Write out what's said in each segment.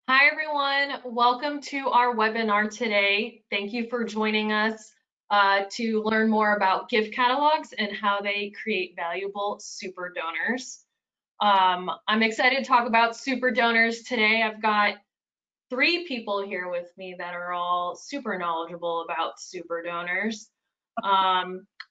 Hi, everyone. Welcome to our webinar today. Thank you for joining us to learn more about gift catalogs and how they create valuable super donors. I'm excited to talk about super donors today. I've got 3 people here with me that are all super knowledgeable about super donors.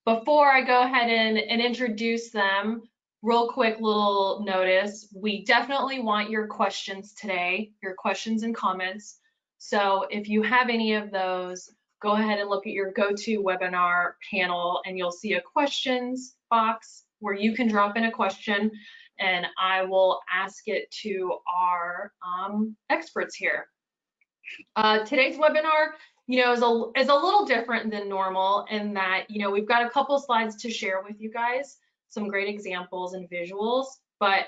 Before I go ahead and introduce them, real quick little notice, we definitely want your questions today, your questions and comments. So if you have any of those, go ahead and look at your GoToWebinar panel and you'll see a questions box where you can drop in a question and I will ask it to our experts here. Today's webinar, is a little different than normal in that, we've got a couple slides to share with you guys, some great examples and visuals, but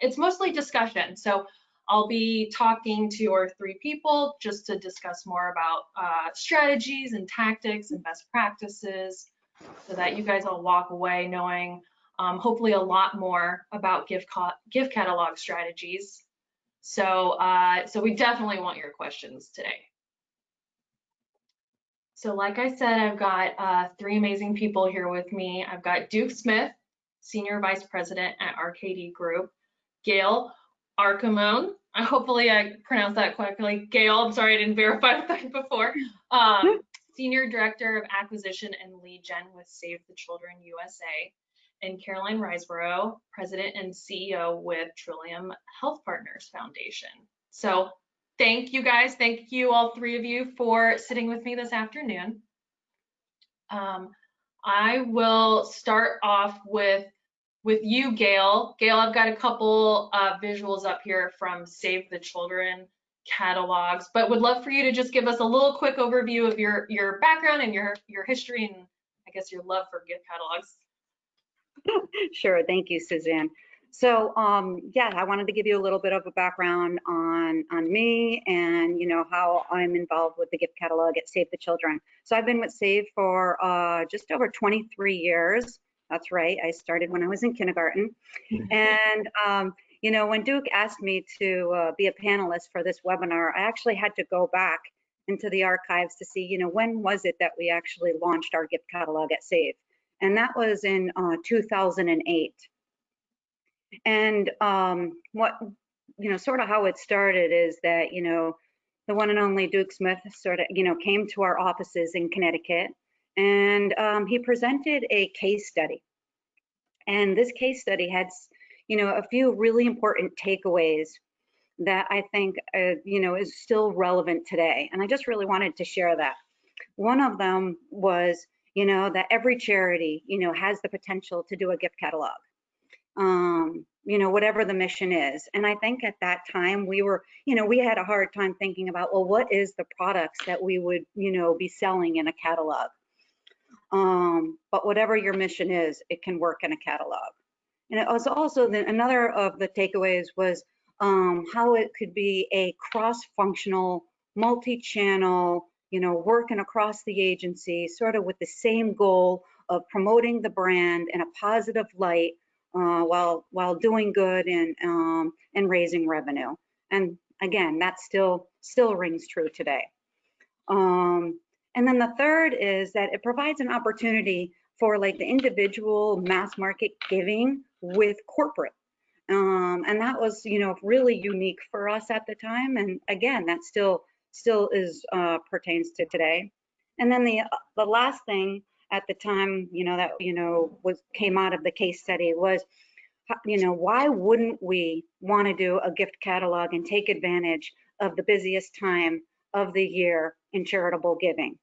it's mostly discussion. So I'll be talking to our 3 people just to discuss more about strategies and tactics and best practices so that you guys all walk away knowing hopefully a lot more about gift catalog strategies. So we definitely want your questions today. So like I said, I've got 3 amazing people here with me. I've got Duke Smith, Senior Vice President at RKD Group, Gail Arcamone, hopefully I pronounced that correctly. Gail, I'm sorry I didn't verify that before. Senior Director of Acquisition and Lead Gen with Save the Children USA, and Caroline Riseboro, President and CEO with Trillium Health Partners Foundation. So thank you guys. Thank you, all 3 of you, for sitting with me this afternoon. I will start off with you, Gail. Gail, I've got a couple visuals up here from Save the Children catalogs, but would love for you to just give us a little quick overview of your background and your history and I guess your love for gift catalogs. Sure, thank you, Suzanne. So yeah, I wanted to give you a little bit of a background on me and how I'm involved with the gift catalog at Save the Children. So I've been with Save for just over 23 years. That's right, I started when I was in kindergarten. And when Duke asked me to be a panelist for this webinar, I actually had to go back into the archives to see, when was it that we actually launched our gift catalog at Save. And that was in 2008. And what, sort of how it started is that, the one and only Duke Smith sort of, came to our offices in Connecticut and he presented a case study. And this case study had, a few really important takeaways that I think, is still relevant today. And I just really wanted to share that. One of them was, that every charity, has the potential to do a gift catalog, whatever the mission is. And I think at that time we were, we had a hard time thinking about, well, what is the products that we would, be selling in a catalog? But whatever your mission is, it can work in a catalog. And it was also another of the takeaways was how it could be a cross-functional, multi-channel, working across the agency, sort of with the same goal of promoting the brand in a positive light while doing good and raising revenue. And again, that still rings true today. And then the third is that it provides an opportunity for like the individual mass market giving with corporate. And that was, really unique for us at the time. And again, that still is pertains to today. And then the last thing at the time, that came out of the case study was, why wouldn't we want to do a gift catalog and take advantage of the busiest time of the year in charitable giving?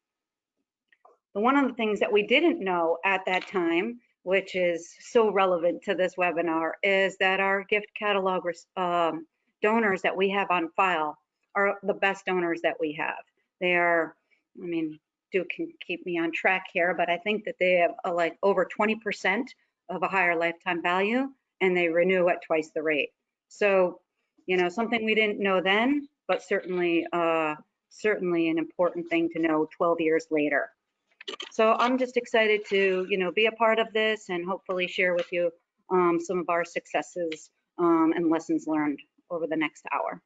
But one of the things that we didn't know at that time, which is so relevant to this webinar, is that our gift catalog donors that we have on file are the best donors that we have. They are, Duke can keep me on track here, but I think that they have like over 20% of a higher lifetime value, and they renew at twice the rate. So, something we didn't know then, but certainly an important thing to know 12 years later. So I'm just excited to, be a part of this and hopefully share with you some of our successes and lessons learned over the next hour.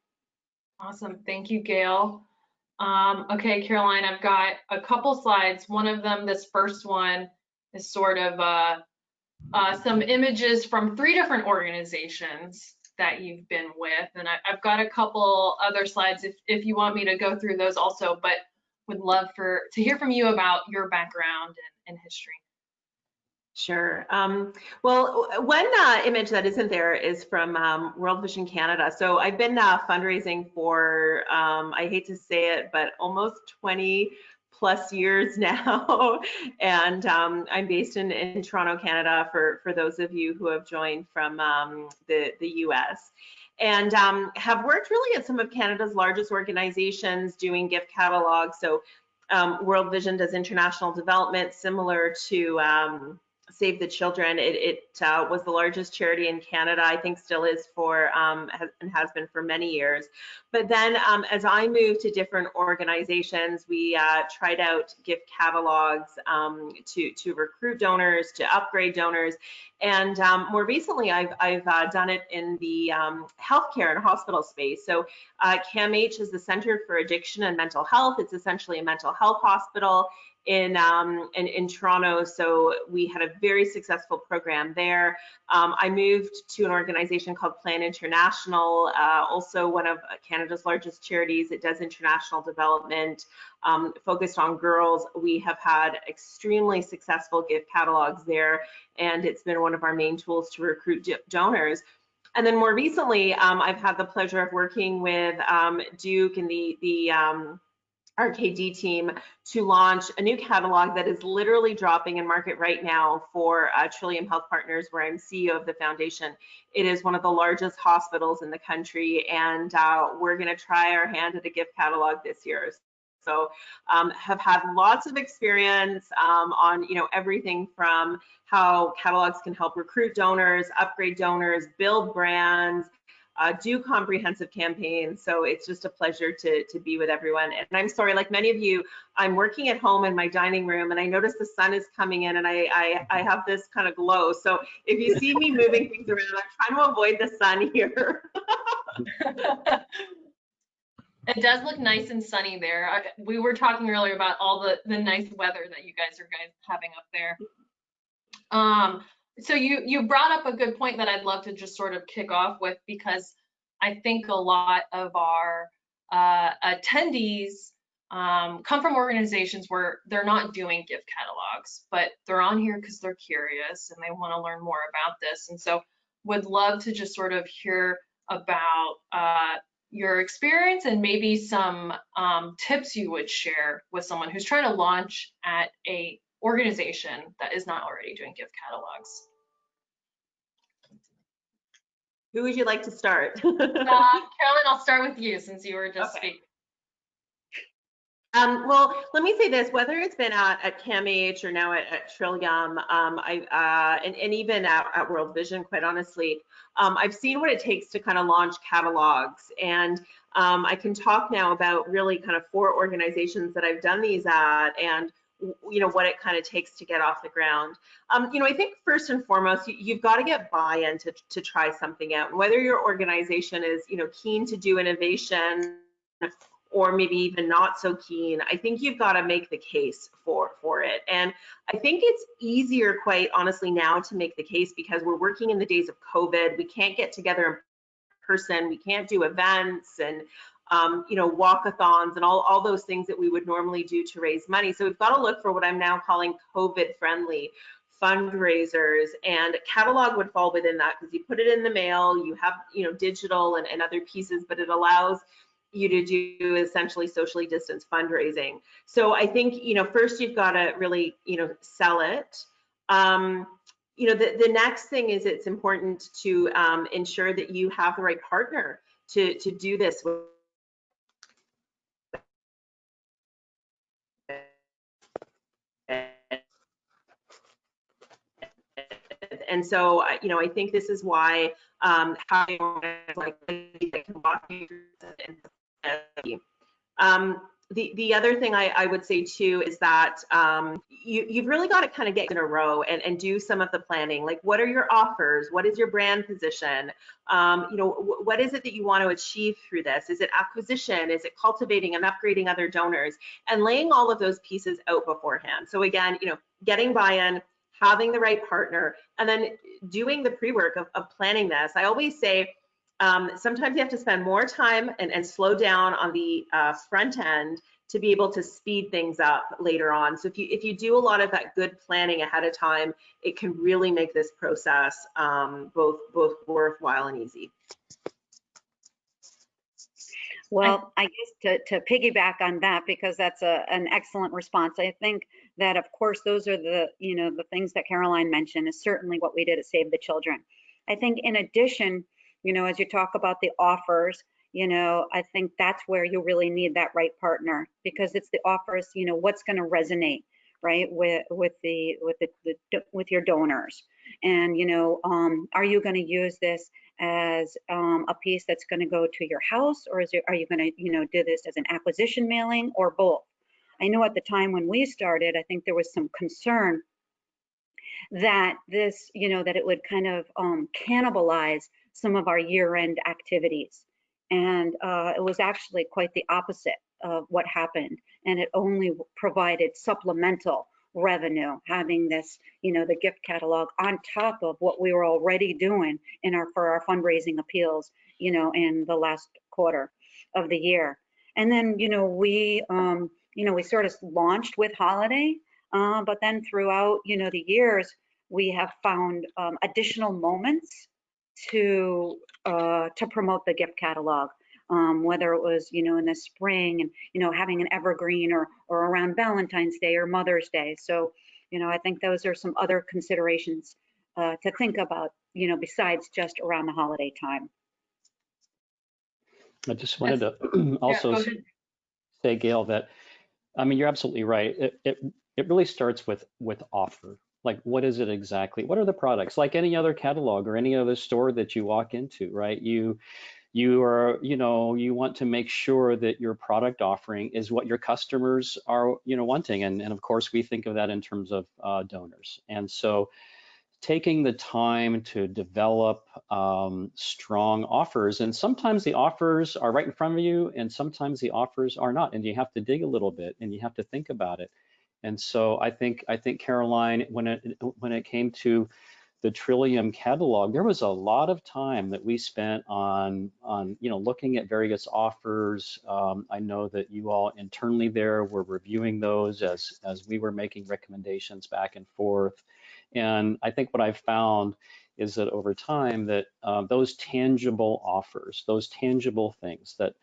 Awesome. Thank you, Gail. Okay, Caroline, I've got a couple slides. One of them, this first one, is sort of some images from 3 different organizations that you've been with. And I've got a couple other slides if you want me to go through those also, but would love to hear from you about your background and history. Sure. Well, one image that isn't there is from World Vision Canada. So I've been fundraising for, I hate to say it, but almost 20 plus years now. And I'm based in Toronto, Canada, for those of you who have joined from the US. And have worked really at some of Canada's largest organizations doing gift catalogs. So World Vision does international development, similar to Save the Children. It was the largest charity in Canada, I think still is for, and has been for many years. But then as I moved to different organizations, we tried out gift catalogs to recruit donors, to upgrade donors. And more recently, I've done it in the healthcare and hospital space. So CAMH is the Center for Addiction and Mental Health. It's essentially a mental health hospital in Toronto. So we had a very successful program there. I moved to an organization called Plan International, also one of Canada's largest charities. It does international development, focused on girls. We have had extremely successful gift catalogs there, and it's been one of our main tools to recruit donors. And then more recently, I've had the pleasure of working with Duke and the RKD team to launch a new catalog that is literally dropping in market right now for Trillium Health Partners, where I'm CEO of the foundation. It is one of the largest hospitals in the country, and we're going to try our hand at a gift catalog this year. So have had lots of experience on everything from how catalogs can help recruit donors, upgrade donors, build brands, do comprehensive campaigns. So it's just a pleasure to be with everyone. And I'm sorry, like many of you, I'm working at home in my dining room, and I notice the sun is coming in, and I have this kind of glow. So if you see me moving things around, I'm trying to avoid the sun here. It does look nice and sunny there. We were talking earlier about all the nice weather that you guys are having up there. So you brought up a good point that I'd love to just sort of kick off with, because I think a lot of our attendees come from organizations where they're not doing gift catalogs, but they're on here because they're curious and they want to learn more about this. And so would love to just sort of hear about your experience and maybe some tips you would share with someone who's trying to launch at a organization that is not already doing gift catalogs. Who would you like to start? Caroline, I'll start with you since you were just speaking. Well, let me say this, whether it's been at CAMH or now at Trillium, and even at World Vision, quite honestly, I've seen what it takes to kind of launch catalogs. And I can talk now about really kind of 4 organizations that I've done these at, and what it kind of takes to get off the ground. I think first and foremost, you've got to get buy-in to try something out. And whether your organization is, keen to do innovation or maybe even not so keen, I think you've got to make the case for it. And I think it's easier, quite honestly, now to make the case because we're working in the days of COVID. We can't get together in person. We can't do events and walkathons and all those things that we would normally do to raise money. So we've got to look for what I'm now calling COVID-friendly fundraisers, and catalog would fall within that because you put it in the mail, you have digital and other pieces, but it allows you to do essentially socially distanced fundraising. So I think first you've got to really sell it. The next thing is it's important to ensure that you have the right partner to do this with. And so, I think this is why having like that can walk you through. The other thing I would say too is that you've really got to kind of get in a row and do some of the planning. Like, what are your offers? What is your brand position? You know, what is it that you want to achieve through this? Is it acquisition? Is it cultivating and upgrading other donors? And laying all of those pieces out beforehand. So again, you know, getting buy-in, having the right partner, and then doing the pre-work of planning this. I always say, sometimes you have to spend more time and slow down on the front end to be able to speed things up later on. So if you do a lot of that good planning ahead of time, it can really make this process both worthwhile and easy. Well, I guess to piggyback on that, because that's an excellent response. I think that, of course, those are the, you know, the things that Caroline mentioned is certainly what we did at Save the Children. I think in addition, you know, as you talk about the offers, you know, I think that's where you really need that right partner, because it's the offers, you know, what's going to resonate, right, with your donors. And, you know, are you going to use this as a piece that's going to go to your house, or are you going to, you know, do this as an acquisition mailing, or both? I know at the time when we started, I think there was some concern that this, you know, that it would kind of cannibalize some of our year-end activities. And it was actually quite the opposite of what happened. And it only provided supplemental revenue, having this, you know, the gift catalog on top of what we were already doing for our fundraising appeals, you know, in the last quarter of the year. And then, you know, we sort of launched with holiday, but then throughout, you know, the years, we have found additional moments to promote the gift catalog. Whether it was, you know, in the spring and, you know, having an evergreen or around Valentine's Day or Mother's Day. So, you know, I think those are some other considerations to think about, you know, besides just around the holiday time. I just wanted to also say, Gail, that, I mean, you're absolutely right. It really starts with offer. Like, what is it exactly? What are the products? Like any other catalog or any other store that you walk into, right? You are, you know, you want to make sure that your product offering is what your customers are, you know, wanting. And of course, we think of that in terms of donors. And so taking the time to develop strong offers, and sometimes the offers are right in front of you, and sometimes the offers are not, and you have to dig a little bit and you have to think about it. And so I think Caroline, when it came to the Trillium catalog, there was a lot of time that we spent on you know, looking at various offers. I know that you all internally there were reviewing those as we were making recommendations back and forth. And I think what I've found is that over time that those tangible offers, those tangible things that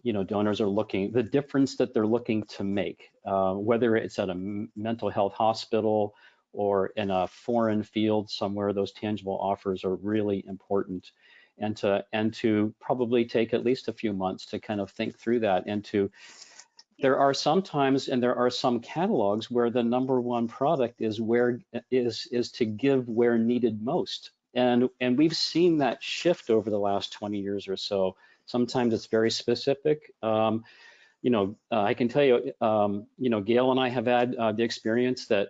you know, donors are looking, the difference that they're looking to make, whether it's at a mental health hospital or in a foreign field somewhere, those tangible offers are really important. And to probably take at least a few months to kind of think through that. And there are some times, and there are some catalogs where the number one product is to give where needed most. And we've seen that shift over the last 20 years or so. Sometimes it's very specific. You know, I can tell you, you know, Gail and I have had the experience that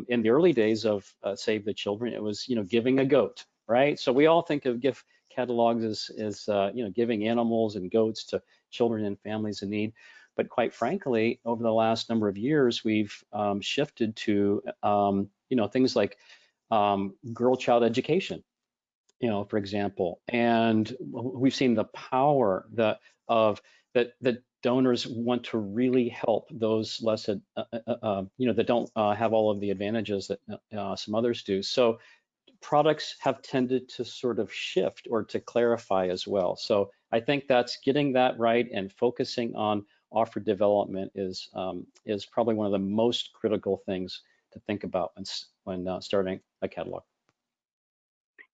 in the early days of Save the Children, it was, you know, giving a goat, right? So we all think of gift catalogs as you know, giving animals and goats to children and families in need. But quite frankly, over the last number of years, we've shifted to, you know, things like girl-child education, you know, for example. And we've seen the power that donors want to really help those less, you know, that don't have all of the advantages that some others do. So products have tended to sort of shift or to clarify as well. So I think that's getting that right and focusing on offer development is probably one of the most critical things to think about when starting a catalog.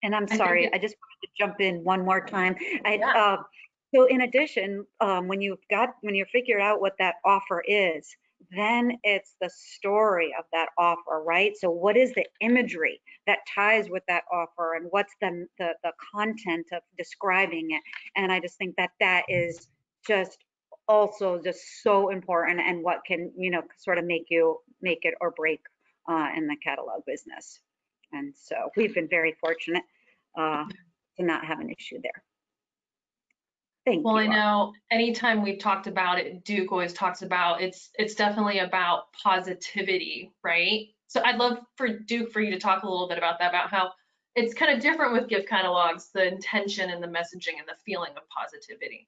And I'm sorry, I just wanted to jump in one more time. Yeah. So in addition, when you figure out what that offer is, then it's the story of that offer, right? So what is the imagery that ties with that offer, and what's the content of describing it? And I just think that is just also just so important, and what can, sort of make it or break in the catalog business. And so we've been very fortunate to not have an issue there. Thank Well, you. I know anytime we've talked about it, Duke always talks about it's definitely about positivity, right? So I'd love for Duke for you to talk a little bit about that, about how it's kind of different with gift catalogs, the intention and the messaging and the feeling of positivity.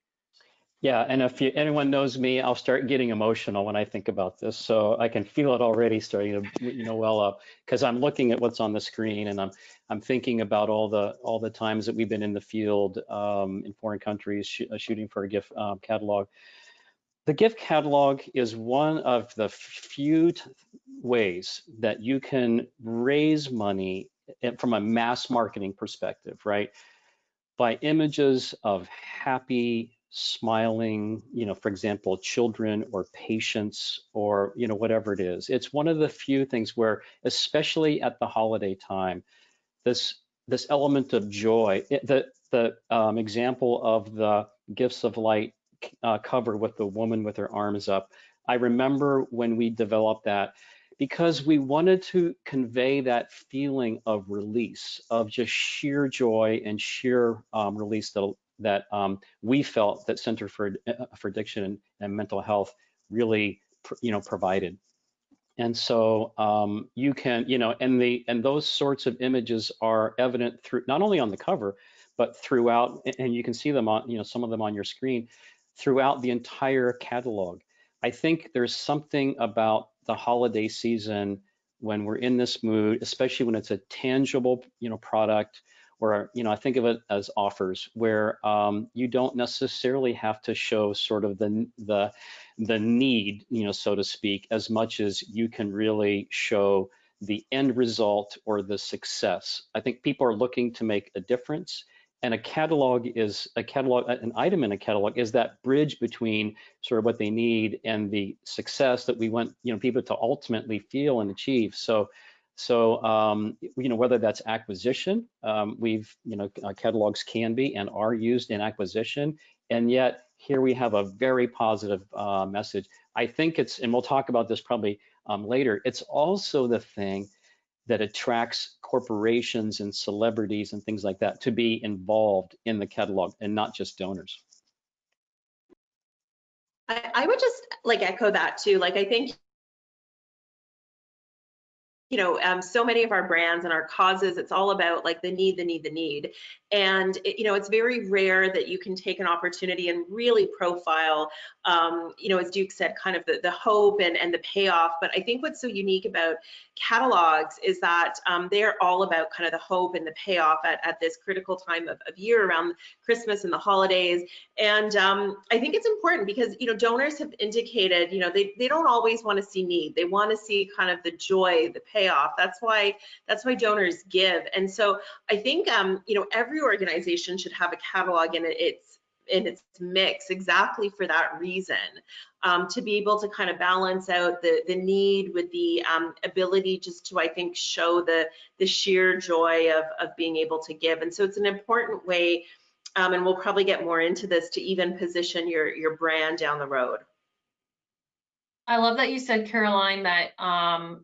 Yeah, and if anyone knows me, I'll start getting emotional when I think about this. So I can feel it already starting to, well up, because I'm looking at what's on the screen, and I'm thinking about all the times that we've been in the field in foreign countries shooting for a gift catalog. The gift catalog is one of the few ways that you can raise money from a mass marketing perspective, right? By images of happy, smiling, for example, children or patients or, whatever it is. It's one of the few things where, especially at the holiday time, this element of joy, the example of the Gifts of Light cover with the woman with her arms up. I remember when we developed that, because we wanted to convey that feeling of release, of just sheer joy and sheer release that we felt that Center for Addiction and Mental Health really, provided. And so you can, and those sorts of images are evident through, not only on the cover, but throughout, and you can see them on, some of them on your screen, throughout the entire catalog. I think there's something about the holiday season when we're in this mood, especially when it's a tangible, product, or, I think of it as offers, where you don't necessarily have to show sort of the need, so to speak, as much as you can really show the end result or the success. I think people are looking to make a difference, and an item in a catalog is that bridge between sort of what they need and the success that we want, people to ultimately feel and achieve. So whether that's acquisition, catalogs can be and are used in acquisition, and yet here we have a very positive message. I think and we'll talk about this probably later, it's also the thing that attracts corporations and celebrities and things like that to be involved in the catalog, and not just donors. I would just echo that too. I think, so many of our brands and our causes, it's all about the need. And it's very rare that you can take an opportunity and really profile, as Duke said, kind of the hope and the payoff. But I think what's so unique about catalogs is that they're all about kind of the hope and the payoff at this critical time of year around Christmas and the holidays. And I think it's important because, donors have indicated, they don't always want to see need. They want to see kind of the joy, the payoff. That's why donors give. And so I think, every organization should have a catalog in its mix exactly for that reason, to be able to kind of balance out the need with the ability just to, I think, show the sheer joy of being able to give. And so it's an important way, and we'll probably get more into this, to even position your brand down the road. I love that you said, Caroline, that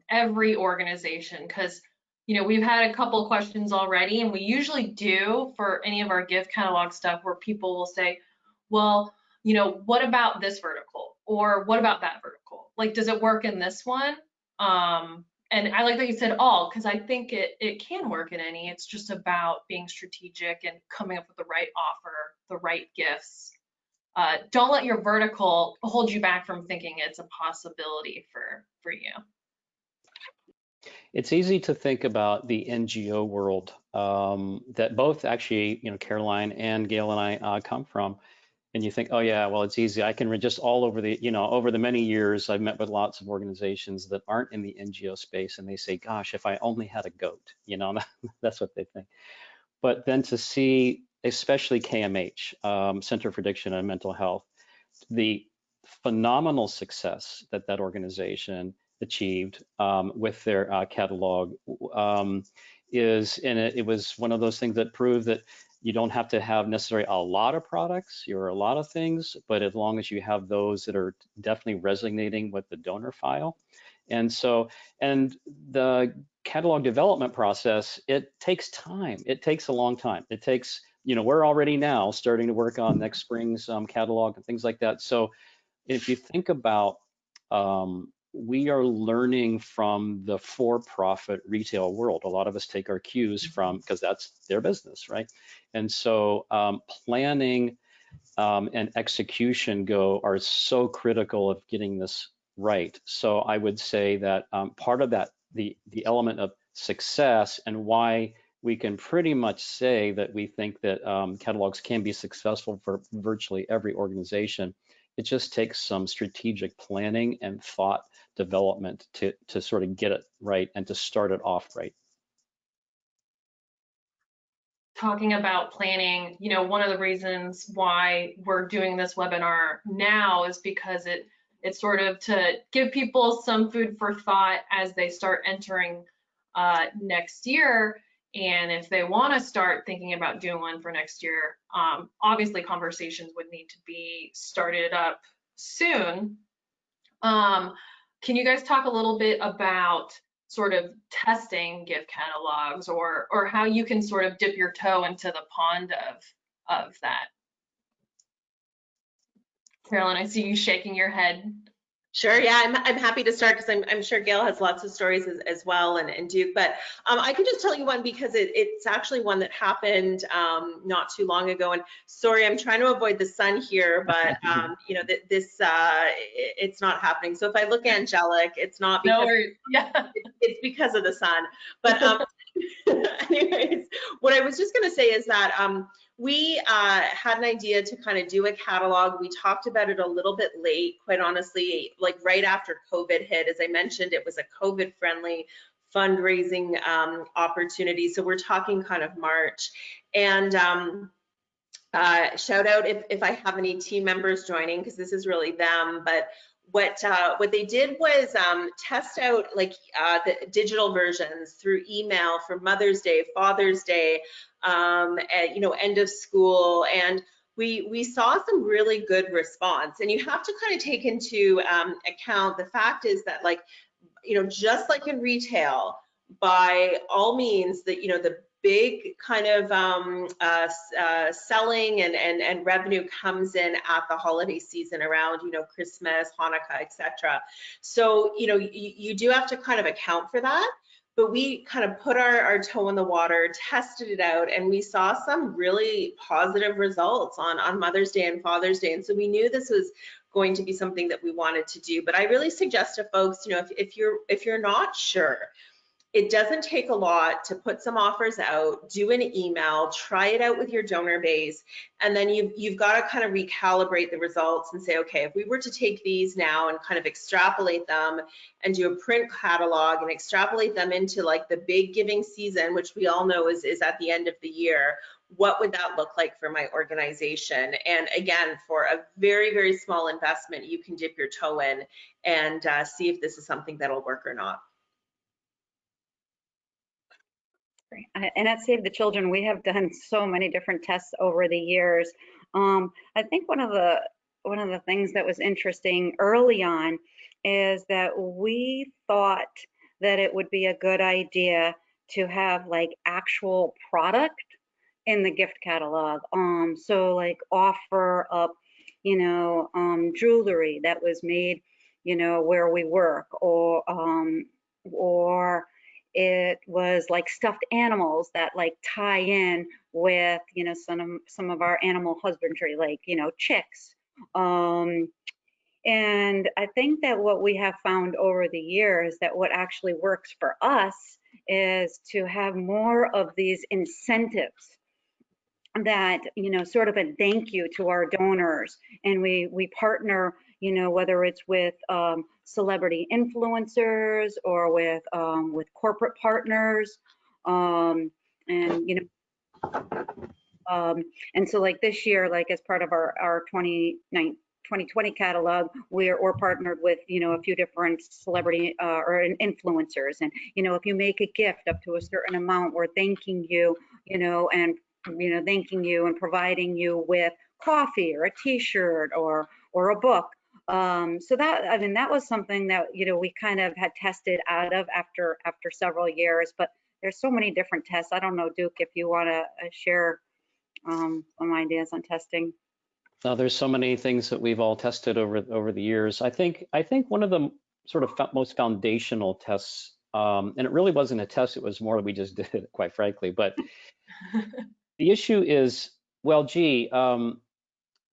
every organization, because we've had a couple questions already, and we usually do for any of our gift catalog stuff where people will say, well, what about this vertical, or what about that vertical? Does it work in this one? And I like that you said all, because I think it can work in any. It's just about being strategic and coming up with the right offer, the right gifts. Don't let your vertical hold you back from thinking it's a possibility for you. It's easy to think about the NGO world that both actually, Caroline and Gail and I come from. And you think, oh yeah, well, it's easy. I can just all over the, over the many years, I've met with lots of organizations that aren't in the NGO space, and they say, gosh, if I only had a goat, that's what they think. But then to see, especially KMH, Center for Addiction and Mental Health, the phenomenal success that organization achieved with their catalog it was one of those things that proved that You don't have to have necessarily a lot of products or a lot of things, but as long as you have those that are definitely resonating with the donor file. And so, and the catalog development process, it takes time. It takes a long time. It takes, we're already now starting to work on next spring's catalog and things like that. So if you think about, we are learning from the for-profit retail world. A lot of us take our cues from, because that's their business, right? And so planning and execution are so critical of getting this right. So I would say that part of that, the element of success and why we can pretty much say that we think that catalogs can be successful for virtually every organization. It just takes some strategic planning and thought development to sort of get it right and to start it off right. Talking about planning, one of the reasons why we're doing this webinar now is because it's sort of to give people some food for thought as they start entering next year. And if they want to start thinking about doing one for next year, obviously conversations would need to be started up soon. Can you guys talk a little bit about sort of testing gift catalogs or how you can sort of dip your toe into the pond of that? Carolyn, I see you shaking your head. Sure, yeah, I'm happy to start because I'm sure Gail has lots of stories as well, and Duke, but I can just tell you one because it's actually one that happened not too long ago. And sorry, I'm trying to avoid the sun here, but it's not happening. So if I look angelic, it's not because it's because of the sun. But anyways, what I was just going to say is that we had an idea to kind of do a catalog. We talked about it a little bit late, quite honestly, like right after COVID hit. As I mentioned, it was a COVID-friendly fundraising opportunity. So we're talking kind of March. And shout out if I have any team members joining, because this is really them. But what they did was test out like the digital versions through email for Mother's Day, Father's Day, end of school, and we saw some really good response. And you have to kind of take into account the fact is that, like, just like in retail, by all means, that the big kind of selling and revenue comes in at the holiday season around Christmas, Hanukkah, etc. So you do have to kind of account for that. But we kind of put our toe in the water, tested it out, and we saw some really positive results on Mother's Day and Father's Day. And so we knew this was going to be something that we wanted to do. But I really suggest to folks, if you're not sure, it doesn't take a lot to put some offers out, do an email, try it out with your donor base, and then you've got to kind of recalibrate the results and say, okay, if we were to take these now and kind of extrapolate them and do a print catalog and extrapolate them into like the big giving season, which we all know is at the end of the year, what would that look like for my organization? And again, for a very, very small investment, you can dip your toe in and see if this is something that'll work or not. And at Save the Children, we have done so many different tests over the years. I think one of the things that was interesting early on is that we thought that it would be a good idea to have like actual product in the gift catalog. So like offer up, jewelry that was made, where we work, or it was like stuffed animals that like tie in with, some of our animal husbandry, like, chicks. And I think that what we have found over the years that what actually works for us is to have more of these incentives that, sort of a thank you to our donors. And we partner, whether it's with celebrity influencers or with corporate partners, and so like this year, like as part of our 2020 catalog, we're partnered with a few different celebrity or influencers, and if you make a gift up to a certain amount, we're thanking you, and you know, thanking you and providing you with coffee or a t-shirt or a book. So that, I mean, that was something that, you know, we kind of had tested out of after several years, but there's so many different tests. I don't know, Duke, if you want to share some ideas on testing. There's so many things that we've all tested over the years. I think one of the sort of most foundational tests, and it really wasn't a test, it was more that we just did it, quite frankly. But the issue is, well, gee,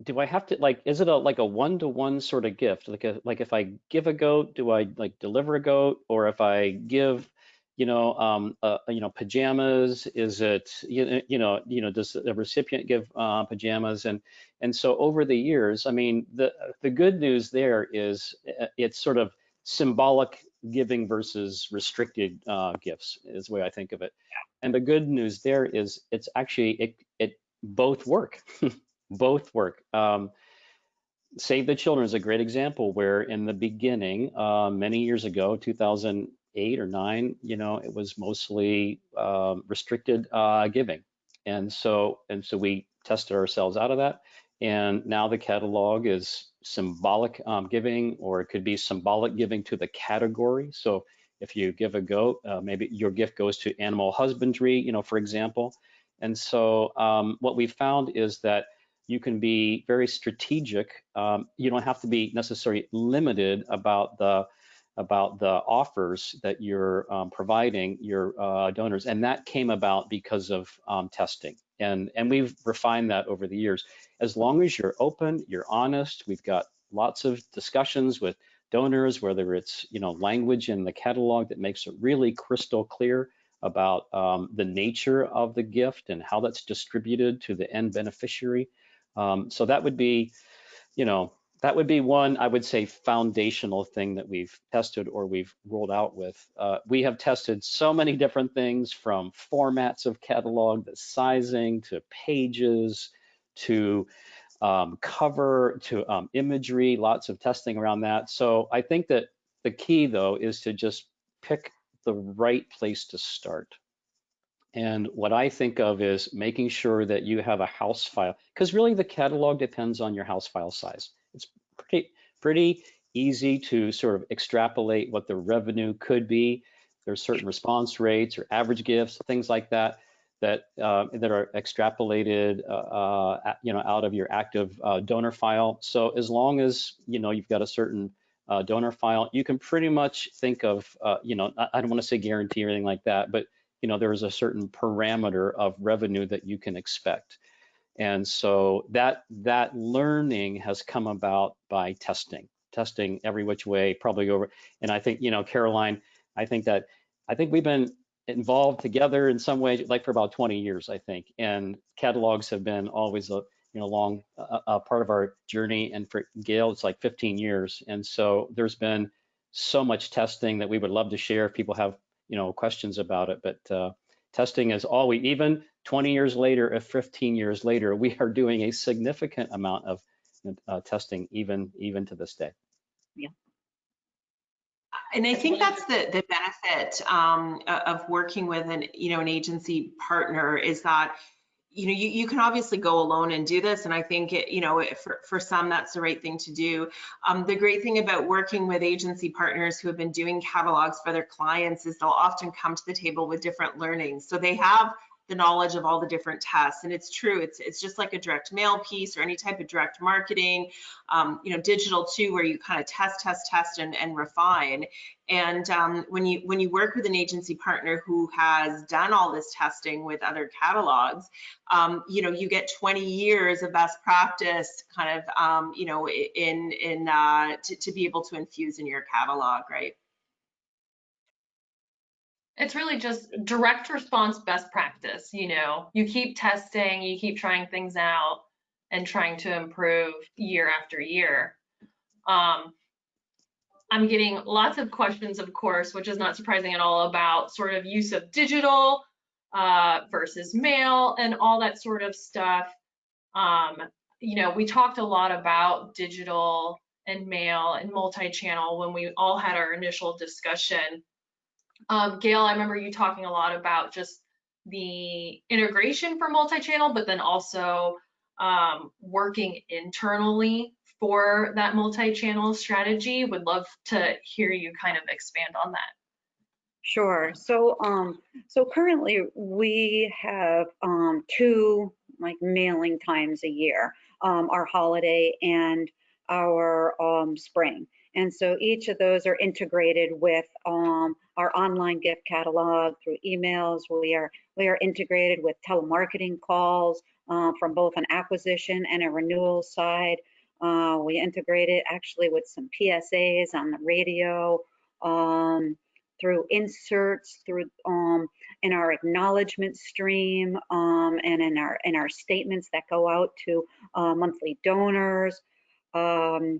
do I have to, like, is it like a one-to-one sort of gift? Like if I give a goat, do I like deliver a goat? Or if I give, pajamas, is it, does the recipient give pajamas? And so over the years, I mean, the good news there is it's sort of symbolic giving versus restricted gifts is the way I think of it. And the good news there is it's actually, it both work. Both work. Save the Children is a great example where in the beginning, many years ago, 2008 or 9, it was mostly restricted giving. And so we tested ourselves out of that. And now the catalog is symbolic giving, or it could be symbolic giving to the category. So if you give a goat, maybe your gift goes to animal husbandry, for example. And so what we found is that you can be very strategic. You don't have to be necessarily limited about the offers that you're providing your donors, and that came about because of testing. And we've refined that over the years. As long as you're open, you're honest. We've got lots of discussions with donors, whether it's language in the catalog that makes it really crystal clear about the nature of the gift and how that's distributed to the end beneficiary. So that would be, one, I would say, foundational thing that we've tested or we've rolled out with. We have tested so many different things, from formats of catalog, the sizing, to pages, to cover, to imagery, lots of testing around that. So I think that the key, though, is to just pick the right place to start. And what I think of is making sure that you have a house file, because really the catalog depends on your house file size. It's pretty easy to sort of extrapolate what the revenue could be. There's certain response rates or average gifts, things like that are extrapolated, out of your active donor file. So as long as you've got a certain donor file, you can pretty much think of, I don't want to say guarantee or anything like that, but there is a certain parameter of revenue that you can expect. And so that learning has come about by testing every which way, probably over. And I think, Caroline, I think we've been involved together in some way, like for about 20 years, I think. And catalogs have been always a long part of our journey. And for Gail, it's like 15 years. And so there's been so much testing that we would love to share if people have questions about it. But testing is always, even 20 years later, or 15 years later, we are doing a significant amount of testing, even to this day. Yeah. And I think that's the benefit of working with an agency partner, is that you can obviously go alone and do this, and I think for some that's the right thing to do. The great thing about working with agency partners who have been doing catalogs for their clients is they'll often come to the table with different learnings. So they have the knowledge of all the different tests, and it's true. It's just like a direct mail piece or any type of direct marketing, digital too, where you kind of test and refine. And when you work with an agency partner who has done all this testing with other catalogs, you get 20 years of best practice kind of, to be able to infuse in your catalog, right? It's really just direct response best practice. You keep testing, you keep trying things out and trying to improve year after year. I'm getting lots of questions, of course, which is not surprising at all, about sort of use of digital versus mail and all that sort of stuff. We talked a lot about digital and mail and multi-channel when we all had our initial discussion. Gail, I remember you talking a lot about just the integration for multi-channel, but then also working internally for that multi-channel strategy. Would love to hear you kind of expand on that. Sure. So, currently we have 2 like mailing times a year, our holiday and our spring. And so each of those are integrated with our online gift catalog through emails. We are integrated with telemarketing calls from both an acquisition and a renewal side. We integrated actually with some PSAs on the radio. Through inserts, through in our acknowledgement stream, and in our statements that go out to monthly donors. Oh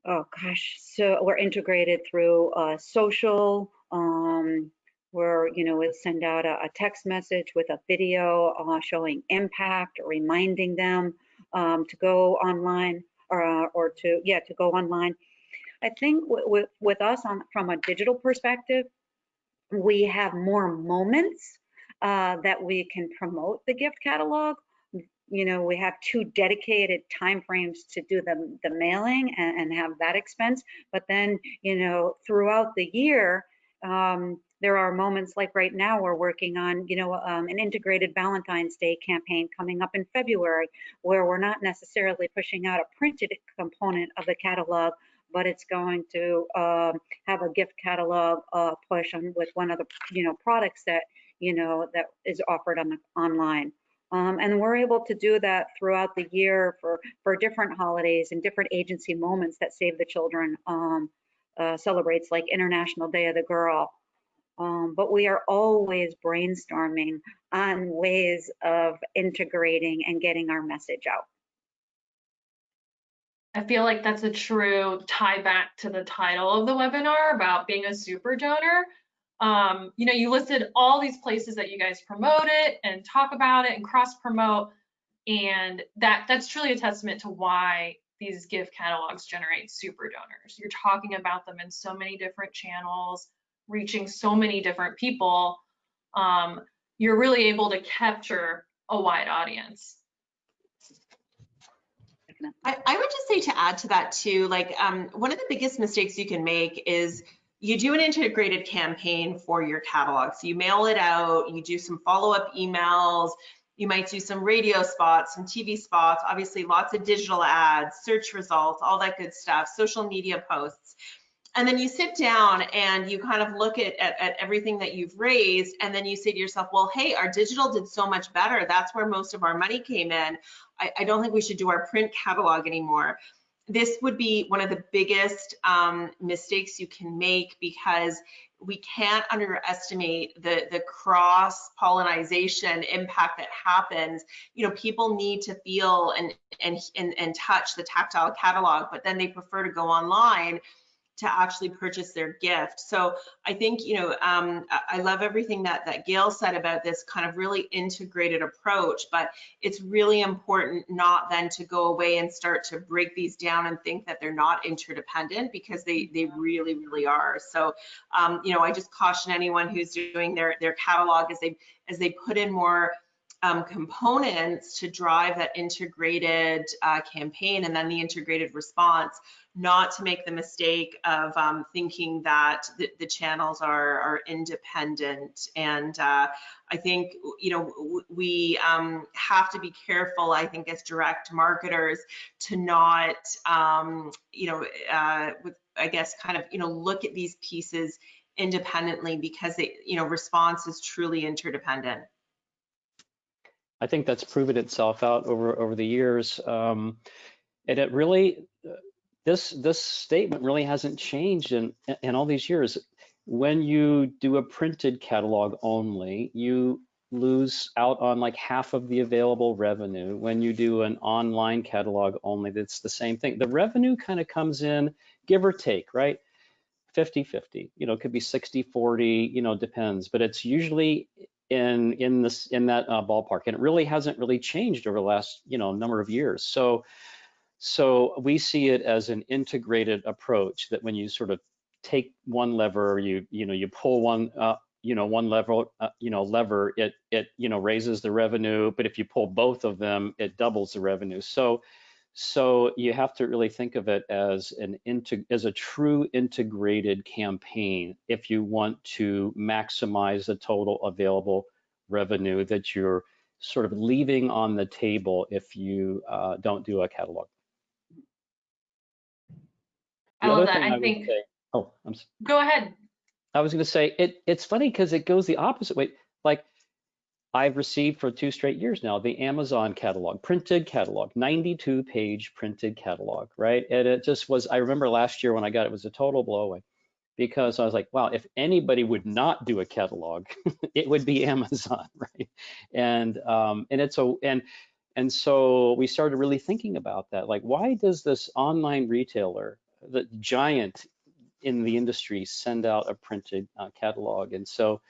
gosh, so we're integrated through social, where we send out a text message with a video showing impact, or reminding them to go online, or to go online. I think with us from a digital perspective, we have more moments that we can promote the gift catalog. We have 2 dedicated timeframes to do the mailing and have that expense. But then, throughout the year, there are moments like right now we're working on, an integrated Valentine's Day campaign coming up in February, where we're not necessarily pushing out a printed component of the catalog, but it's going to have a gift catalog push with one of the products that that is offered online. And we're able to do that throughout the year for different holidays and different agency moments that Save the Children celebrates, like International Day of the Girl. But we are always brainstorming on ways of integrating and getting our message out. I feel like that's a true tie back to the title of the webinar about being a super donor. You listed all these places that you guys promote it and talk about it and cross promote, and that's truly a testament to why these gift catalogs generate super donors. You're talking about them in so many different channels, reaching so many different people. You're really able to capture a wide audience. I would just say, to add to that too, like one of the biggest mistakes you can make is you do an integrated campaign for your catalog. So you mail it out, you do some follow-up emails, you might do some radio spots, some TV spots, obviously lots of digital ads, search results, all that good stuff, social media posts. And then you sit down and you kind of look at everything that you've raised, and then you say to yourself, well, hey, our digital did so much better. That's where most of our money came in. I don't think we should do our print catalog anymore. This would be one of the biggest mistakes you can make, because we can't underestimate the cross-pollination impact that happens. People need to feel and touch the tactile catalog, but then they prefer to go online to actually purchase their gift. So I think, I love everything that Gail said about this kind of really integrated approach, but it's really important not then to go away and start to break these down and think that they're not interdependent, because they really, really are. So, I just caution anyone who's doing their catalog as they put in more components to drive that integrated campaign and then the integrated response, not to make the mistake of thinking that the channels are independent. And I think, we have to be careful, I think, as direct marketers, to not, I guess kind of, look at these pieces independently, because response is truly interdependent. I think that's proven itself out over the years, and it really, this statement really hasn't changed in all these years. When you do a printed catalog only, you lose out on like half of the available revenue. When you do an online catalog only, that's the same thing. The revenue kind of comes in, give or take, right? 50-50. It could be 60-40. Depends, but it's usually in that ballpark, and it really hasn't really changed over the last number of years. So we see it as an integrated approach, that when you sort of take one lever, you pull one one level, lever, it raises the revenue, but if you pull both of them, it doubles the revenue. So you have to really think of it as a true integrated campaign if you want to maximize the total available revenue that you're sort of leaving on the table if you don't do a catalog. I love that. I think. Go ahead. I was going to say it's funny because it goes the opposite way. Like I've received for 2 straight years now the Amazon catalog, printed catalog, 92-page printed catalog, right? And it just was. I remember last year when I got it was a total blow away because I was like, wow, if anybody would not do a catalog, it would be Amazon, right? And so we started really thinking about that. Like, why does this online retailer, the giant in the industry, send out a printed catalog? And so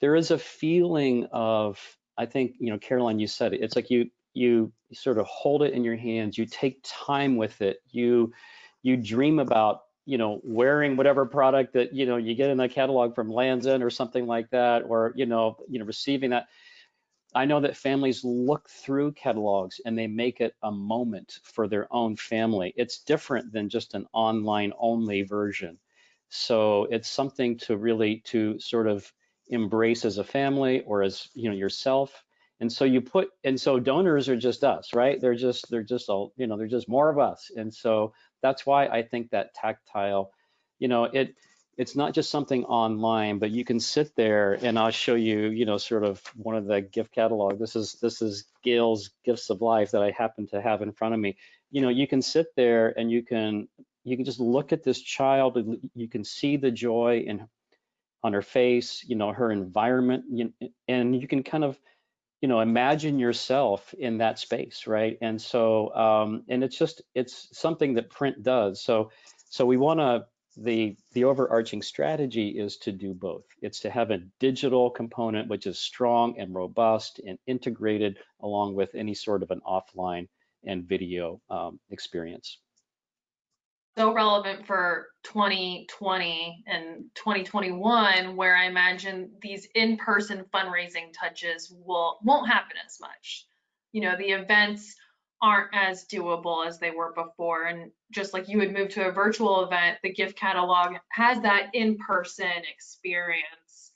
there is a feeling of, I think, Caroline, you said it, it's like you sort of hold it in your hands, you take time with it, you dream about, wearing whatever product that, you get in a catalog from Land's End or something like that, or, receiving that. I know that families look through catalogs and they make it a moment for their own family. It's different than just an online only version. So it's something to really sort of embrace as a family or as yourself. And so donors are just us, right? They're just all, they're just more of us. And so that's why I think that tactile, it's not just something online, but you can sit there and I'll show you, sort of one of the gift catalog. This is Gail's Gifts of Life that I happen to have in front of me. You can sit there and you can just look at this child. You can see the joy on her face, her environment, and you can kind of, imagine yourself in that space, right? And so, and it's something that print does. So we want to. The overarching strategy is to do both. It's to have a digital component which is strong and robust and integrated along with any sort of an offline and video experience. So relevant for 2020 and 2021, where I imagine these in-person fundraising touches won't happen as much. The events aren't as doable as they were before, and just like you would move to a virtual event, the gift catalog has that in-person experience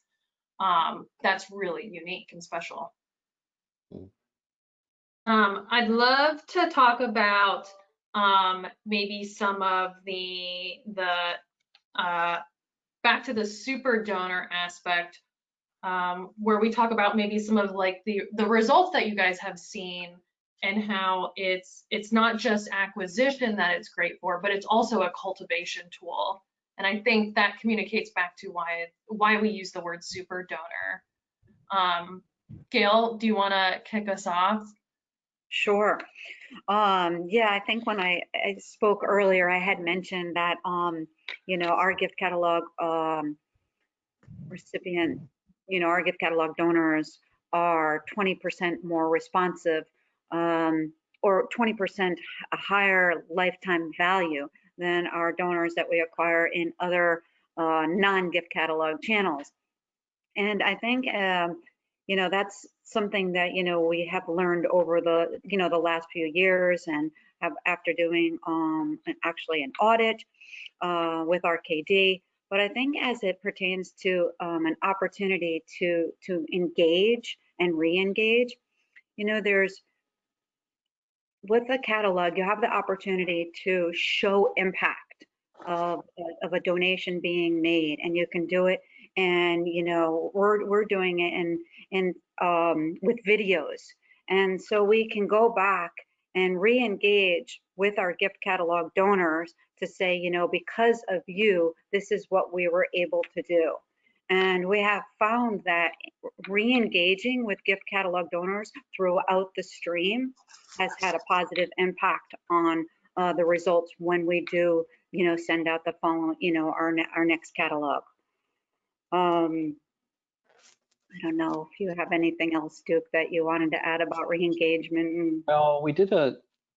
that's really unique and special. I'd love to talk about maybe some of the back to the super donor aspect, where we talk about maybe some of like the results that you guys have seen and how it's not just acquisition that it's great for, but it's also a cultivation tool. And I think that communicates back to why we use the word super donor. Gail, do you want to kick us off? Sure. Yeah, I think when I spoke earlier, I had mentioned that, our gift catalog recipient, our gift catalog donors are 20% more responsive, or 20% a higher lifetime value than our donors that we acquire in other non-gift catalog channels. And I think, that's something that, we have learned over the last few years, and have after doing actually an audit with RKD. But I think as it pertains to an opportunity to engage and re-engage, with the catalog, you have the opportunity to show impact of a donation being made, and you can do it. And we're doing it in with videos, and so we can go back and re-engage with our gift catalog donors to say, because of you, this is what we were able to do. And we have found that re-engaging with gift catalog donors throughout the stream has had a positive impact on the results when we do, send out the following, our next catalog. I don't know if you have anything else, Duke, that you wanted to add about re-engagement. Well, we did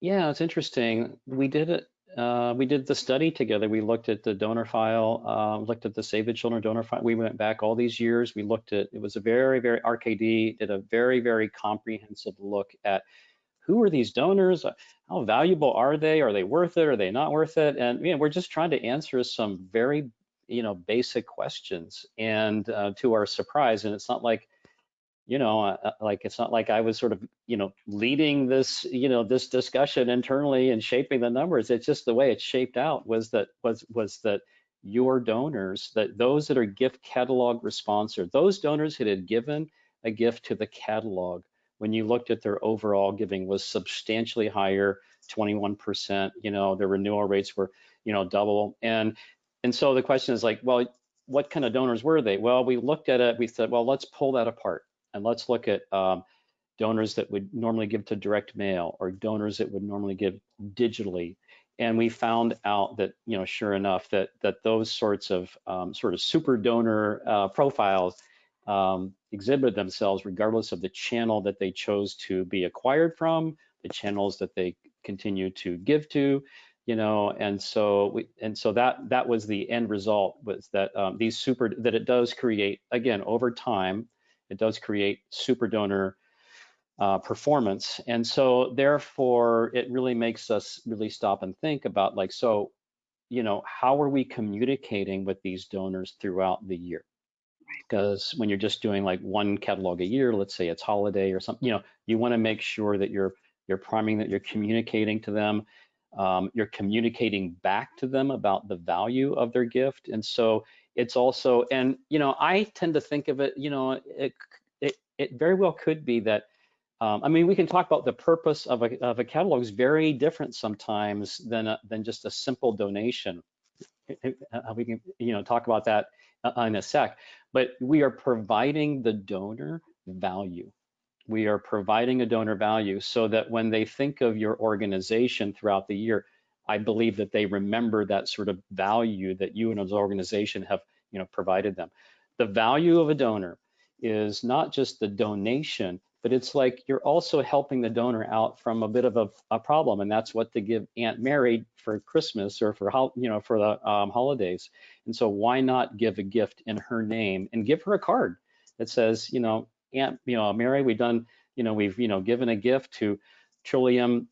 it's interesting. We did we did the study together. We looked at the donor file, looked at the Save the Children donor file. We went back all these years. We looked at, it was a very, RKD did a very, very comprehensive look at who are these donors? How valuable are they? Are they worth it? Are they not worth it? And we're just trying to answer some very, basic questions. And to our surprise, and it's not like, it's not like I was sort of, leading this, this discussion internally and shaping the numbers. It's just the way it's shaped out was that your donors, that those that are gift catalog responsive, those donors that had given a gift to the catalog, when you looked at their overall giving was substantially higher, 21%, their renewal rates were, double. And so the question is like, well, what kind of donors were they? Well, we looked at it, we said, well, let's pull that apart. And let's look at donors that would normally give to direct mail or donors that would normally give digitally. And we found out that, sure enough, that those sorts of sort of super donor profiles exhibited themselves regardless of the channel that they chose to be acquired from, the channels that they continue to give to, and so that was the end result, was that that it does create, again, over time, it does create super donor performance. And so therefore, it really makes us really stop and think about like, so, how are we communicating with these donors throughout the year? Because when you're just doing like one catalog a year, let's say it's holiday or something, you want to make sure that you're priming, that you're communicating to them, you're communicating back to them about the value of their gift. And so it's also, and I tend to think of it, it very well could be that, we can talk about the purpose of a catalog is very different sometimes than just a simple donation. We can talk about that in a sec, but we are providing the donor value. We are providing a donor value so that when they think of your organization throughout the year, I believe that they remember that sort of value that you and as an organization have provided them. The value of a donor is not just the donation, but it's like you're also helping the donor out from a bit of a problem, and that's what to give Aunt Mary for Christmas or for for the holidays. And so why not give a gift in her name and give her a card that says, Aunt Mary, we've done, we've given a gift to Trillium,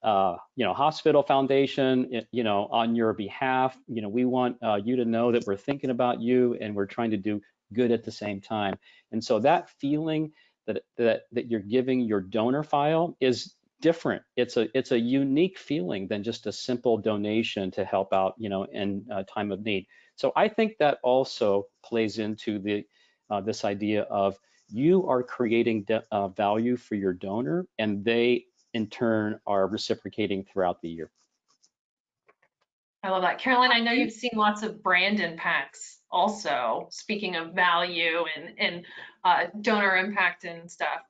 Hospital Foundation, on your behalf. We want you to know that we're thinking about you and we're trying to do good at the same time. And so that feeling that you're giving your donor file is different. It's a unique feeling than just a simple donation to help out, in a time of need. So I think that also plays into the this idea of you are creating value for your donor, and they in turn are reciprocating throughout the year. I love that. Caroline, I know you've seen lots of brand impacts also, speaking of value and donor impact and stuff.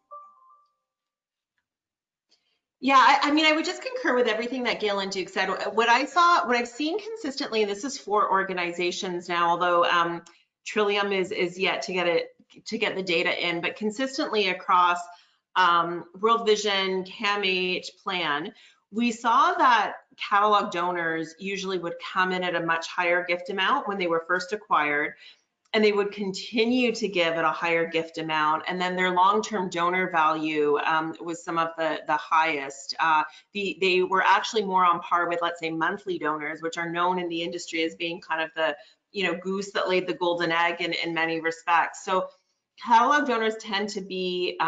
Yeah, I would just concur with everything that Gail and Duke said. What I've seen consistently, and this is for organizations now, although Trillium is yet to get the data in, but consistently across World Vision, CAM8, Plan, we saw that catalog donors usually would come in at a much higher gift amount when they were first acquired, and they would continue to give at a higher gift amount, and then their long-term donor value was some of the highest. They were actually more on par with, let's say, monthly donors, which are known in the industry as being kind of the goose that laid the golden egg in many respects. So catalog donors tend to be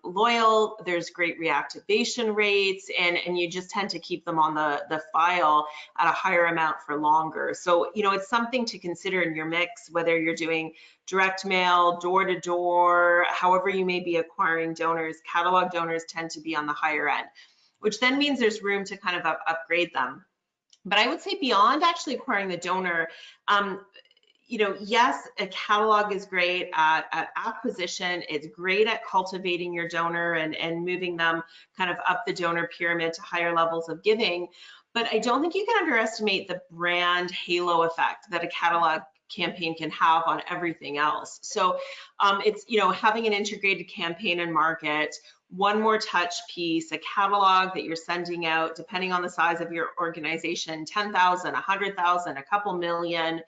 loyal. There's great reactivation rates, and you just tend to keep them on the file at a higher amount for longer. So, it's something to consider in your mix, whether you're doing direct mail, door to door, however you may be acquiring donors. Catalog donors tend to be on the higher end, which then means there's room to kind of upgrade them. But I would say beyond actually acquiring the donor, yes, a catalog is great at acquisition. It's great at cultivating your donor and moving them kind of up the donor pyramid to higher levels of giving. But I don't think you can underestimate the brand halo effect that a catalog campaign can have on everything else. So it's, having an integrated campaign and market one more touch piece, a catalog that you're sending out, depending on the size of your organization, 10,000, 100,000, a couple million.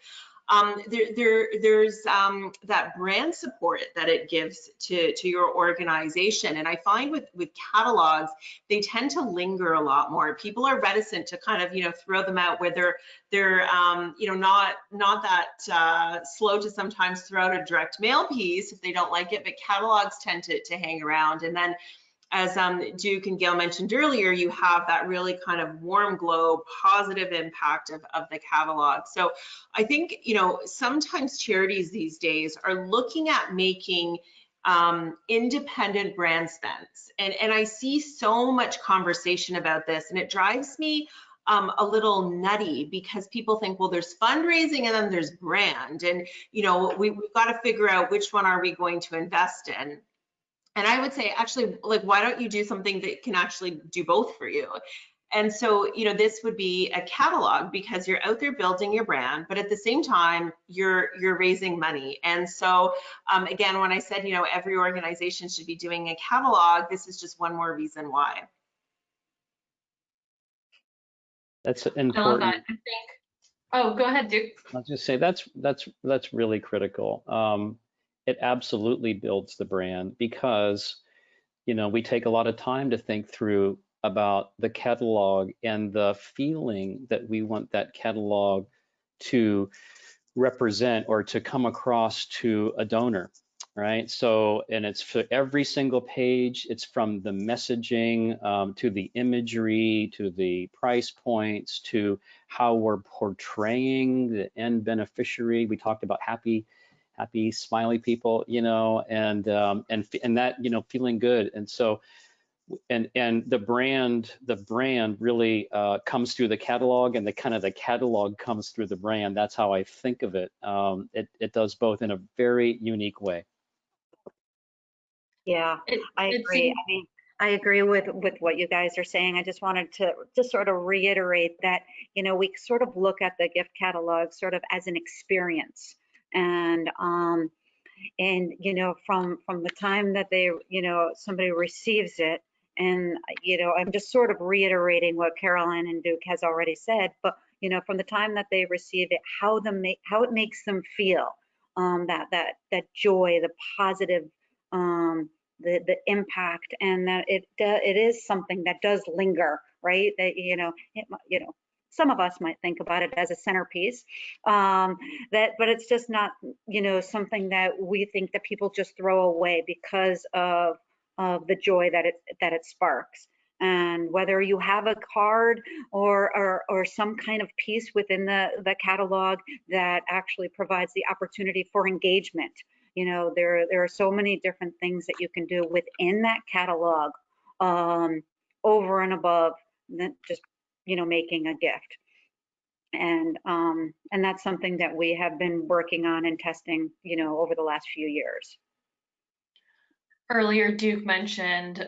There's that brand support that it gives to your organization. And I find with catalogs, they tend to linger a lot more. People are reticent to kind of, you know, throw them out where they're you know, not that slow to sometimes throw out a direct mail piece if they don't like it, but catalogs tend to hang around. And then, as Duke and Gail mentioned earlier, you have that really kind of warm glow, positive impact of the catalog. So I think, you know, sometimes charities these days are looking at making independent brand spends. And I see so much conversation about this, and it drives me a little nutty, because people think, well, there's fundraising and then there's brand. And, you know, we've got to figure out which one are we going to invest in. And I would say, actually, like, why don't you do something that can actually do both for you? And so, you know, this would be a catalog, because you're out there building your brand, but at the same time, you're raising money. And so, again, when I said, you know, every organization should be doing a catalog, this is just one more reason why. That's important. I love that. I think. Oh, go ahead, Duke. I'll just say that's really critical. It absolutely builds the brand, because, you know, we take a lot of time to think through about the catalog and the feeling that we want that catalog to represent or to come across to a donor, right? So, and it's for every single page. It's from the messaging to the imagery, to the price points, to how we're portraying the end beneficiary. We talked about happy, smiley people, you know, and that, you know, feeling good. And so, and the brand really comes through the catalog, and the catalog comes through the brand. That's how I think of it. It does both in a very unique way. Yeah, I agree. I mean, I agree with what you guys are saying. I just wanted to just sort of reiterate that, you know, we sort of look at the gift catalog sort of as an experience. And you know, from the time that they, you know, somebody receives it, and, you know, I'm just sort of reiterating what Caroline and Duke has already said, but, you know, from the time that they receive it, how it makes them feel, that joy, the positive, the impact, and that it is something that does linger, right? That, you know, some of us might think about it as a centerpiece, but it's just not, you know, something that we think that people just throw away because of the joy that it sparks. And whether you have a card or some kind of piece within the catalog that actually provides the opportunity for engagement, you know, there are so many different things that you can do within that catalog, over and above just, you know, making a gift. And that's something that we have been working on and testing, you know, over the last few years. Earlier, Duke mentioned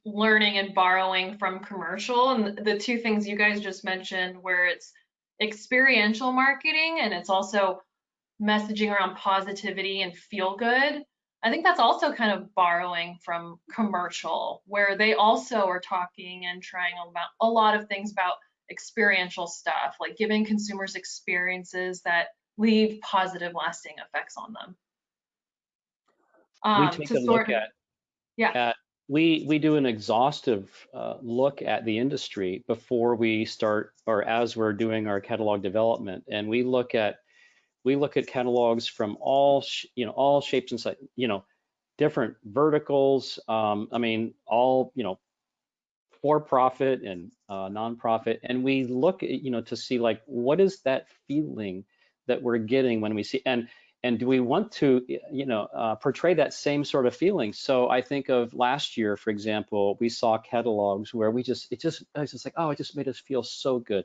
learning and borrowing from commercial, and the two things you guys just mentioned, where it's experiential marketing and it's also messaging around positivity and feel good. I think that's also kind of borrowing from commercial, where they also are talking and trying about a lot of things about experiential stuff, like giving consumers experiences that leave positive, lasting effects on them. We take a look at, we do an exhaustive look at the industry before we start, or as we're doing our catalog development, and we look at catalogs from all shapes and sizes, you know, different verticals. I mean, all, you know, for-profit and nonprofit, and we look at, you know, to see, like, what is that feeling that we're getting when we see, and do we want to, you know, portray that same sort of feeling? So I think of last year, for example, we saw catalogs where I was just like, oh, it just made us feel so good.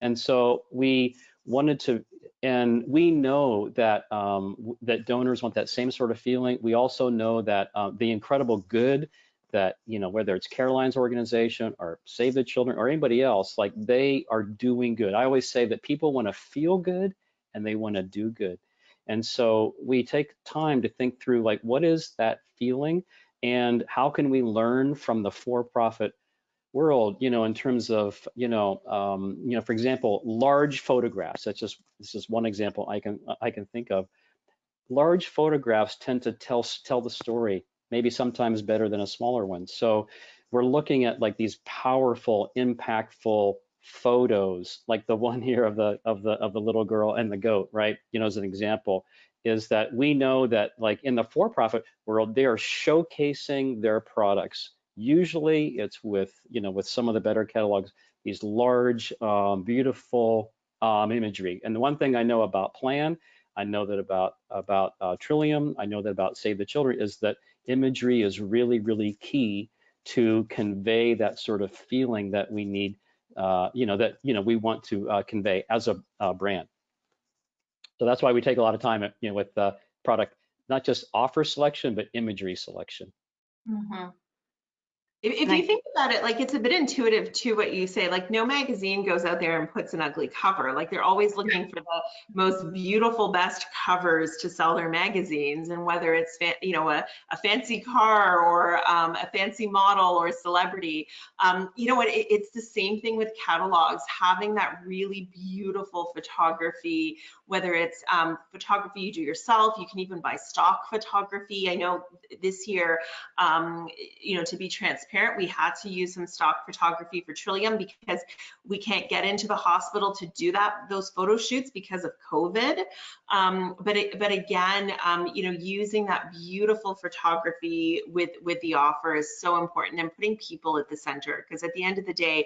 And so we wanted to, and we know that that donors want that same sort of feeling. We also know that the incredible good that, you know, whether it's Caroline's organization or Save the Children or anybody else, like, they are doing good. I always say that people want to feel good and they want to do good. And so we take time to think through, like, what is that feeling? And how can we learn from the for-profit world, in terms of, for example, large photographs. This is one example I can think of. Large photographs tend to tell the story, maybe sometimes better than a smaller one. So we're looking at like these powerful, impactful photos, like the one here of the little girl and the goat, right? As an example, is that we know that like in the for-profit world, they are showcasing their products. Usually it's with some of the better catalogs, these large, beautiful imagery. And the one thing I know about Plan, I know that about Trillium, I know that about Save the Children, is that imagery is really, really key to convey that sort of feeling that we need, we want to convey as a brand. So that's why we take a lot of time, with the product, not just offer selection, but imagery selection. Mm-hmm. If you think about it, like it's a bit intuitive to what you say, like no magazine goes out there and puts an ugly cover. Like they're always looking for the most beautiful, best covers to sell their magazines. And whether it's, a fancy car or a fancy model or a celebrity, it's the same thing with catalogs, having that really beautiful photography, whether it's photography you do yourself, you can even buy stock photography. I know this year, to be transparent, we had to use some stock photography for Trillium because we can't get into the hospital to do those photo shoots because of COVID. But again, using that beautiful photography with the offer is so important, and putting people at the center, because at the end of the day,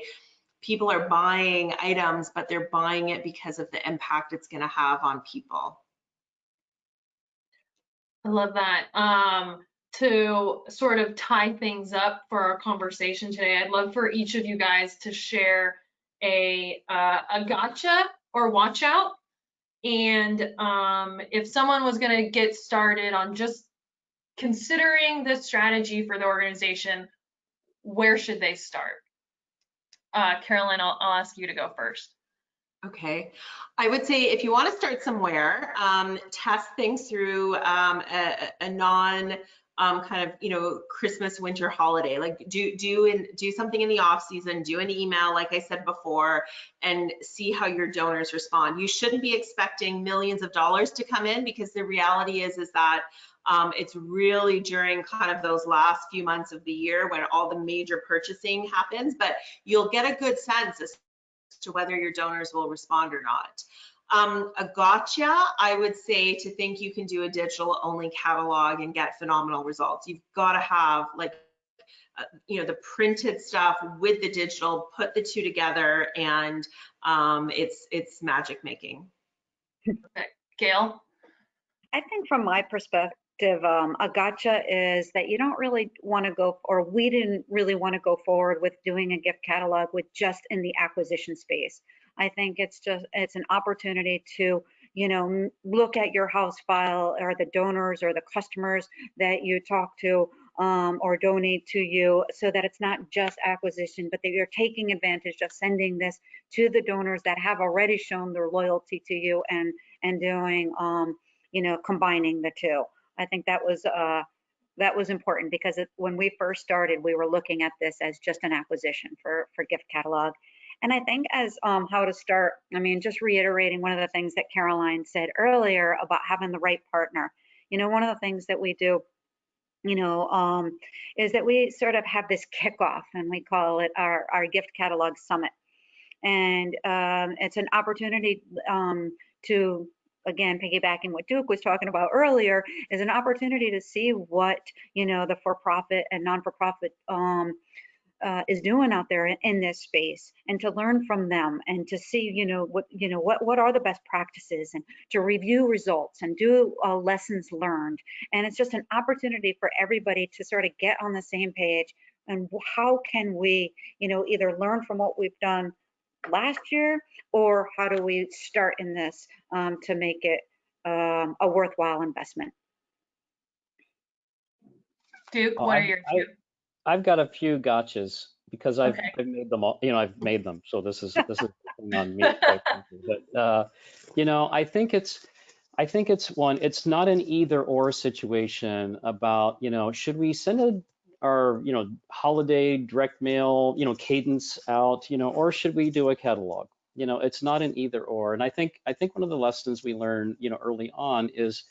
people are buying items, but they're buying it because of the impact it's going to have on people. I love that. To sort of tie things up for our conversation today, I'd love for each of you guys to share a gotcha or watch out. And if someone was going to get started on just considering this strategy for the organization, where should they start? Carolyn, I'll ask you to go first. Okay, I would say if you want to start somewhere, test things through a non kind of Christmas, winter holiday. Like do something in the off season, do an email like I said before, and see how your donors respond. You shouldn't be expecting millions of dollars to come in, because the reality is that it's really during kind of those last few months of the year when all the major purchasing happens, but you'll get a good sense as to whether your donors will respond or not. A gotcha, I would say, to think you can do a digital only catalog and get phenomenal results. You've got to have like, the printed stuff with the digital, put the two together, and it's magic making. Okay. Gail? I think from my perspective, a gotcha is that you don't really want to go, or we didn't really want to go forward with doing a gift catalog with just in the acquisition space. I think it's an opportunity to, look at your house file, or the donors or the customers that you talk to or donate to you, so that it's not just acquisition, but that you're taking advantage of sending this to the donors that have already shown their loyalty to you, and doing, combining the two. I think that was important, because when we first started, we were looking at this as just an acquisition for gift catalog. And I think as how to start, just reiterating one of the things that Caroline said earlier about having the right partner. One of the things that we do, is that we sort of have this kickoff, and we call it our gift catalog summit. And it's an opportunity to, again, piggybacking what Duke was talking about earlier, is an opportunity to see what, the for-profit and non-for-profit is doing out there in this space, and to learn from them, and to see, what are the best practices, and to review results and do lessons learned. And it's just an opportunity for everybody to sort of get on the same page, and how can we, either learn from what we've done last year, or how do we start in this to make it a worthwhile investment. Duke, what are your two? I've got a few gotchas, because I've made them all, I've made them. So this is on me, quite frankly. But, I think it's, I think it's not an either or situation about, should we send our, holiday direct mail, cadence out, or should we do a catalog? It's not an either or. And I think one of the lessons we learned, early on is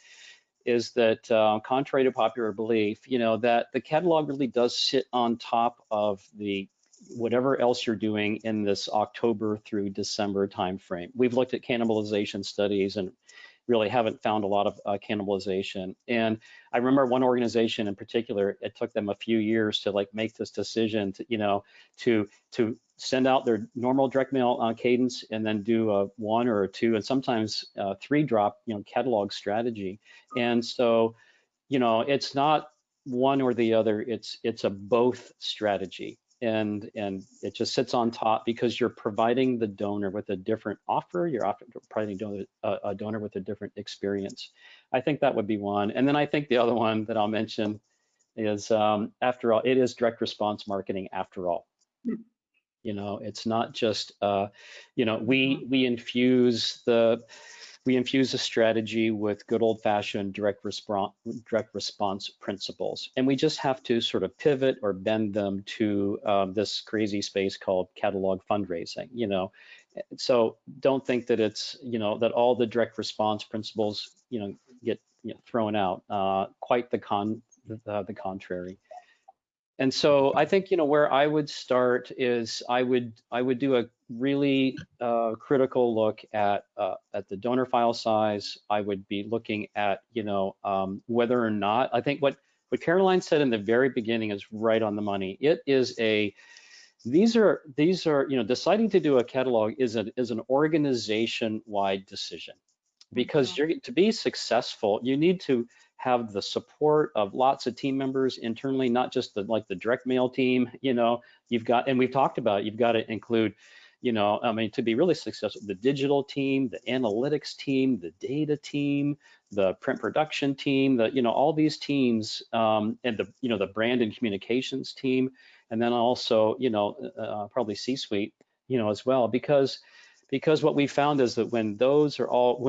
that contrary to popular belief, that the catalog really does sit on top of the whatever else you're doing in this October through December timeframe. We've looked at cannibalization studies and really haven't found a lot of cannibalization. And I remember one organization in particular, it took them a few years to make this decision to, to send out their normal direct mail cadence and then do a 1 or a 2 and sometimes 3 drop, catalog strategy. And so, it's not one or the other, it's a both strategy. And it just sits on top because you're providing the donor with a different offer. You're providing a donor with a different experience. I think that would be one. And then I think the other one that I'll mention is, after all, it is direct response marketing after all. It's not just, we infuse the strategy with good old-fashioned direct response principles, and we just have to sort of pivot or bend them to this crazy space called catalog fundraising. So don't think that it's that all the direct response principles get thrown out. Quite the contrary. And so I think where I would start is I would do a really critical look at the donor file size. I would be looking at whether or not, I think what Caroline said in the very beginning is right on the money. It is these are deciding to do a catalog is an organization-wide decision, because to be successful, you need to have the support of lots of team members internally, not just the direct mail team. You've got, and we've talked about it, you've got to include, to be really successful, the digital team, the analytics team, the data team, the print production team, all these teams, and the brand and communications team, and then also, probably C-suite, as well, because what we found is that when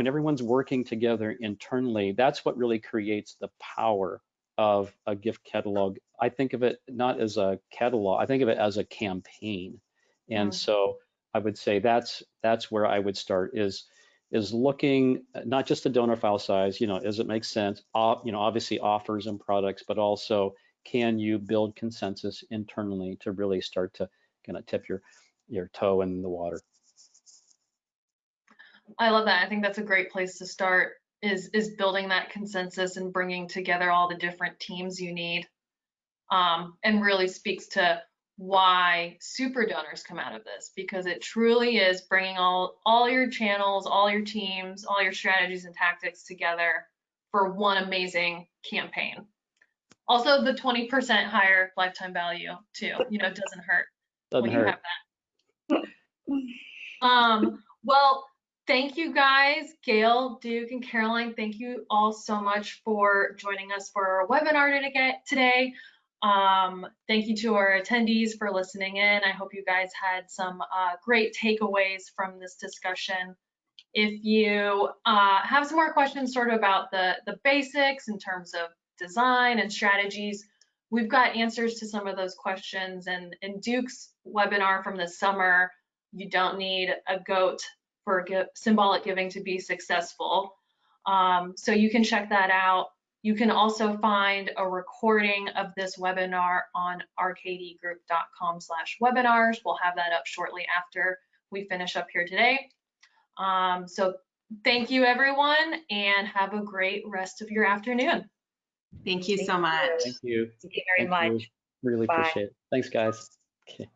everyone's working together internally, that's what really creates the power of a gift catalog. I think of it not as a catalog, I think of it as a campaign. And so I would say that's where I would start is looking not just the donor file size, does it make sense? Obviously offers and products, but also can you build consensus internally to really start to kind of tip your toe in the water. I love that. I think that's a great place to start is building that consensus and bringing together all the different teams you need, and really speaks to why super donors come out of this, because it truly is bringing all your channels, all your teams, all your strategies and tactics together for one amazing campaign. Also, the 20% higher lifetime value too. It doesn't hurt when you have that. Well, thank you guys, Gail, Duke, and Caroline. Thank you all so much for joining us for our webinar today. Thank you to our attendees for listening in. I hope you guys had some great takeaways from this discussion. If you have some more questions sort of about the basics in terms of design and strategies, we've got answers to some of those questions. And in Duke's webinar from the summer, you don't need a goat for symbolic giving to be successful. So you can check that out. You can also find a recording of this webinar on rkdgroup.com/webinars. We'll have that up shortly after we finish up here today. So thank you, everyone, and have a great rest of your afternoon. Thank you so much. Thank you. Thank you very much. Really Bye. appreciate it. Thanks, guys. Okay.